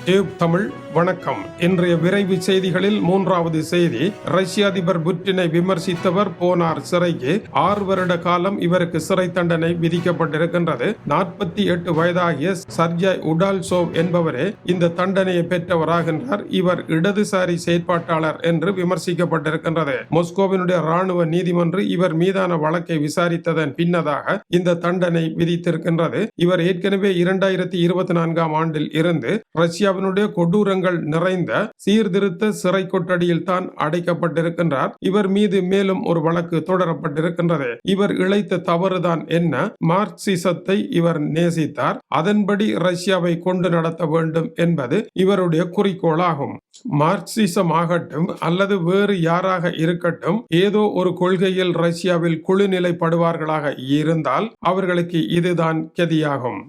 Tube Tamil வணக்கம். இன்றைய விரைவு செய்திகளில் மூன்றாவது செய்தி, ரஷ்ய அதிபர் புட்டினை விமர்சித்தவர் போனார் சிறைக்கு. 6 வருட காலம் இவருக்கு சிறை தண்டனை விதிக்கப்பட்டிருக்கின்றது. 48 வயதாகிய சர்ஜய் உடால்சோவ் என்பவரே இந்த தண்டனையை பெற்றவராகின்றார். இவர் இடதுசாரி செயற்பாட்டாளர் என்று விமர்சிக்கப்பட்டிருக்கின்றது. மொஸ்கோவினுடைய ராணுவ நீதிமன்றம் இவர் மீதான வழக்கை விசாரித்ததன் பின்னதாக இந்த தண்டனை விதித்திருக்கின்றது. இவர் ஏற்கனவே 2024 ஆண்டில் இருந்து ரஷ்யாவினுடைய கொடூரங்கள் நிறைந்த சீர்திருத்த சிறை கொட்டடியில் தான் அடைக்கப்பட்டிருக்கின்றார். இவர் மீது மேலும் ஒரு வழக்கு தொடரப்பட்டிருக்கின்றது. இவர் இழைத்த தவறுதான் என்ன? மார்க்சிசத்தை இவர் நேசித்தார். அதன்படி ரஷ்யாவை கொண்டு நடத்த வேண்டும் என்பது இவருடைய குறிக்கோளாகும். மார்க்சிசம் ஆகட்டும் அல்லது வேறு யாராக இருக்கட்டும், ஏதோ ஒரு கொள்கையில் ரஷ்யாவில் குழுநிலைப்படுவார்களாக இருந்தால் அவர்களுக்கு இதுதான் கதியாகும்.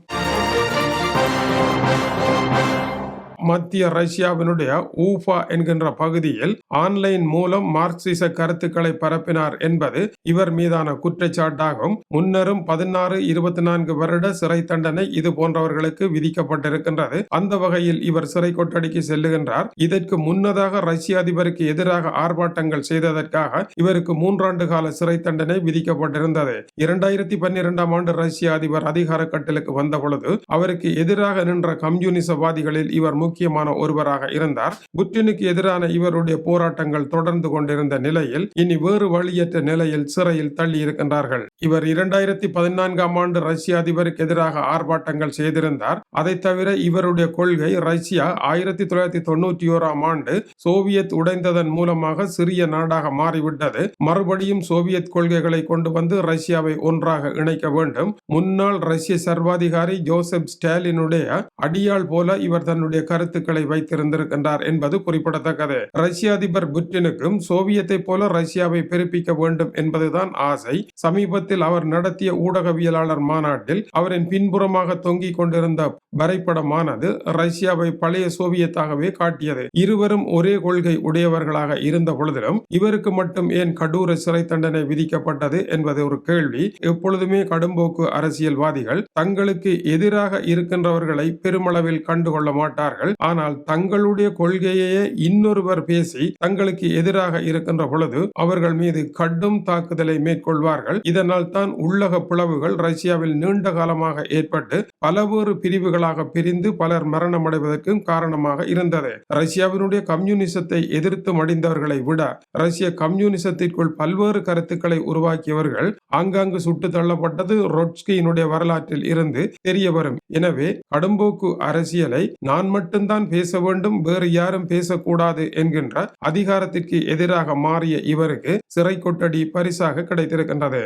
மத்திய ரஷ்யாவினுடைய ஊஃபா என்கின்ற பகுதியில் ஆன்லைன் மூலம் மார்க்சிச கருத்துக்களை பரப்பினார் என்பது இவர் மீதான குற்றச்சாட்டாகும். முன்னரும் 16, 24 வருட சிறை தண்டனை இது போன்றவர்களுக்கு விதிக்கப்பட்டிருக்கின்றது. அந்த வகையில் இவர் சிறை கொட்டடிக்கு செல்லுகின்றார். இதற்கு முன்னதாக ரஷ்ய அதிபருக்கு எதிராக ஆர்ப்பாட்டங்கள் செய்ததற்காக இவருக்கு 3 ஆண்டு கால சிறை தண்டனை விதிக்கப்பட்டிருந்தது. 2012 ஆண்டு ரஷ்ய அதிபர் அதிகார கட்டலுக்கு வந்த பொழுது அவருக்கு எதிராக நின்ற கம்யூனிசவாதிகளில் இவர் முக்கியமான ஒருவராக இருந்தார். புட்டினுக்கு எதிரான இவருடைய போராட்டங்கள் தொடர்ந்து கொண்டிருந்த நிலையில் இனி வேறு வழியற்ற நிலையில் சிறையில் தள்ளி இருக்கின்றார்கள். இவர் 2014 ஆண்டு ரஷ்ய அதிபருக்கு எதிராக ஆர்ப்பாட்டங்கள் செய்திருந்தார். அதை தவிர இவருடைய கொள்கை ரஷ்யா 1991 ஆண்டு சோவியத் உடைந்ததன் மூலமாக சிறிய நாடாக மாறிவிட்டது. மறுபடியும் சோவியத் கொள்கைகளை கொண்டு வந்து ரஷ்யாவை ஒன்றாக இணைக்க வேண்டும். முன்னாள் ரஷ்ய சர்வாதிகாரி ஜோசப் ஸ்டாலினுடைய அடியாள் போல இவர் தன்னுடைய கருத்துக்களை வைத்திருந்திருக்கின்றார் என்பது குறிப்பிடத்தக்கது. ரஷ்ய அதிபர் புட்டினுக்கும் சோவியத்தை போல ரஷ்யாவை பெருப்பிக்க வேண்டும் என்பதுதான் ஆசை. சமீபத்தில் அவர் நடத்திய ஊடகவியலாளர் மாநாட்டில் அவரின் பின்புறமாக தொங்கிக் கொண்டிருந்த வரைபடமானது ரஷ்யாவை பழைய சோவியத்தாகவே காட்டியது. இருவரும் ஒரே கொள்கை உடையவர்களாக இருந்த பொழுதிலும் இவருக்கு மட்டும் ஏன் கடூர சிறை தண்டனை விதிக்கப்பட்டது என்பது ஒரு கேள்வி. எப்பொழுதுமே கடும்போக்கு அரசியல்வாதிகள் தங்களுக்கு எதிராக இருக்கின்றவர்களை பெருமளவில் கண்டுகொள்ள மாட்டார்கள். ஆனால் தங்களுடைய கொள்கையே இன்னொருவர் பேசி தங்களுக்கு எதிராக இருக்கின்ற பொழுது அவர்கள் மீது கடும் தாக்குதலை மேற்கொள்வார்கள். இதனால் தான் உள்ளக பிளவுகள் ரஷ்யாவில் நீண்ட காலமாக ஏற்பட்டு பலவேறு பிரிவுகளாக பிரிந்து பலர் மரணமடைவதற்கும் காரணமாக இருந்தது. ரஷ்யாவினுடைய கம்யூனிசத்தை எதிர்த்து மடிந்தவர்களை விட ரஷ்ய கம்யூனிசத்திற்குள் பல்வேறு கருத்துக்களை உருவாக்கியவர்கள் ஆங்காங்கு சுட்டு தள்ளப்பட்டது ட்ரொட்ஸ்கியினுடைய வரலாற்றில் இருந்து தெரிய வரும். எனவே கடும்போக்கு அரசியலை நான் மட்டும்தான் பேச வேண்டும், வேறு யாரும் பேசக்கூடாது என்கின்ற அதிகாரத்திற்கு எதிராக மாறிய இவருக்கு சிறை கொட்டடி பரிசாக கிடைத்திருக்கின்றது.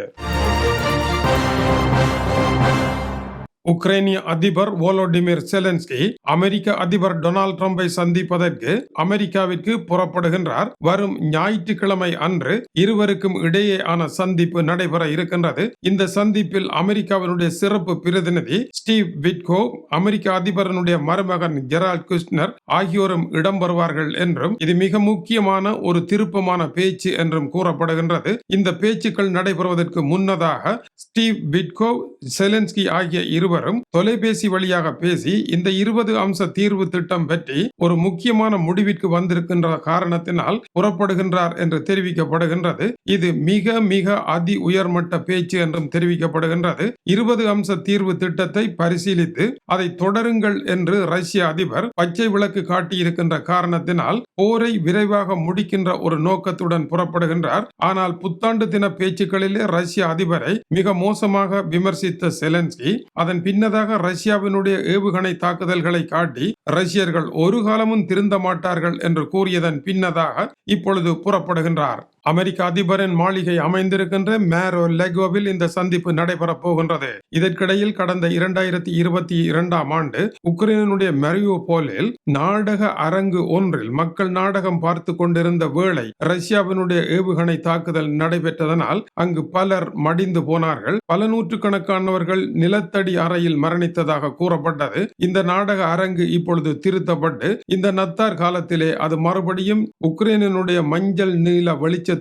உக்ரைனிய அதிபர் வோலோடிமிர் செலன்ஸ்கி அமெரிக்க அதிபர் டொனால்ட் ட்ரம்பை சந்திப்பதற்கு அமெரிக்காவிற்கு புறப்படுகின்றார். வரும் ஞாயிற்றுக்கிழமை அன்று இருவருக்கும் இடையேயான சந்திப்பு நடைபெற இருக்கின்றது. இந்த சந்திப்பில் அமெரிக்காவினுடைய சிறப்பு பிரதிநிதி ஸ்டீவ் விட்கோவ், அமெரிக்க அதிபரனுடைய மருமகன் ஜெரால்ட் குஷ்னர் ஆகியோரும் இடம்பெறுவார்கள் என்றும் இது மிக முக்கியமான ஒரு திருப்பமான பேச்சு என்றும் கூறப்படுகின்றது. இந்த பேச்சுக்கள் நடைபெறுவதற்கு முன்னதாக ஸ்டீவ் விட்கோவ், செலன்ஸ்கி ஆகிய இருவர் தொலைபேசி வழியாக பேசி இந்த 20 அம்ச தீர்வு திட்டம் பற்றி ஒரு முக்கியமான முடிவிற்கு வந்திருக்கின்ற காரணத்தினால் புறப்படுகின்றார் என்று தெரிவிக்கப்படுகின்றது. இது மிக மிக அதி உயர்மட்ட பேச்சு என்றும் தெரிவிக்கப்படுகின்றது. 20 அம்ச தீர்வு திட்டத்தை பரிசீலித்து அதை தொடருங்கள் என்று ரஷ்ய அதிபர் பச்சை விளக்கு காட்டியிருக்கின்ற காரணத்தினால் போரை விரைவாக முடிக்கின்ற ஒரு நோக்கத்துடன் புறப்படுகின்றார். ஆனால் புத்தாண்டு தின பேச்சுக்களிலே ரஷ்ய அதிபரை மிக மோசமாக விமர்சித்த செலன்ஸ்கி அதன் பின்னதாக ரஷ்யாவினுடைய ஏவுகணை தாக்குதல்களை காட்டி ரஷ்யர்கள் ஒரு காலமும் திருந்த மாட்டார்கள் என்று கூறியதன் பின்னதாக இப்பொழுது புறப்படுகின்றார். அமெரிக்க அதிபரின் மாளிகை அமைந்திருக்கின்ற மேரோ லெகோவில் இந்த சந்திப்பு நடைபெறப் போகின்றது. இதற்கிடையில் கடந்த 2022 ஆண்டு உக்ரைனுடைய மரியோபோலில் நாடக அரங்கு ஒன்றில் மக்கள் நாடகம் பார்த்து கொண்டிருந்த வேளை ரஷ்யாவினுடைய ஏவுகணை தாக்குதல் நடைபெற்றதனால் அங்கு பலர் மடிந்து போனார்கள். பல நூற்றுக்கணக்கானவர்கள் நிலத்தடி அறையில் மரணித்ததாக கூறப்பட்டது. இந்த நாடக அரங்கு இப்பொழுது திருத்தப்பட்டு இந்த நத்தார் காலத்திலே அது மறுபடியும் உக்ரைனுடைய மஞ்சள் நீல வெளிச்சத்துடன்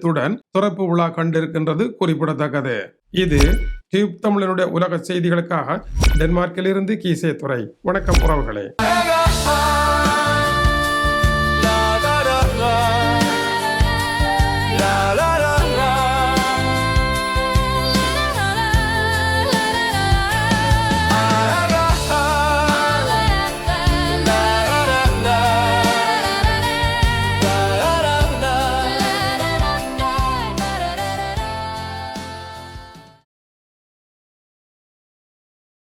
திறப்பு விழா கண்டிருக்கின்றது குறிப்பிடத்தக்கது. இது டியூப் தமிழனுடைய உலக செய்திகளுக்காக டென்மார்க்கிலிருந்து கீசே துறை. வணக்கம் உறவுகளே.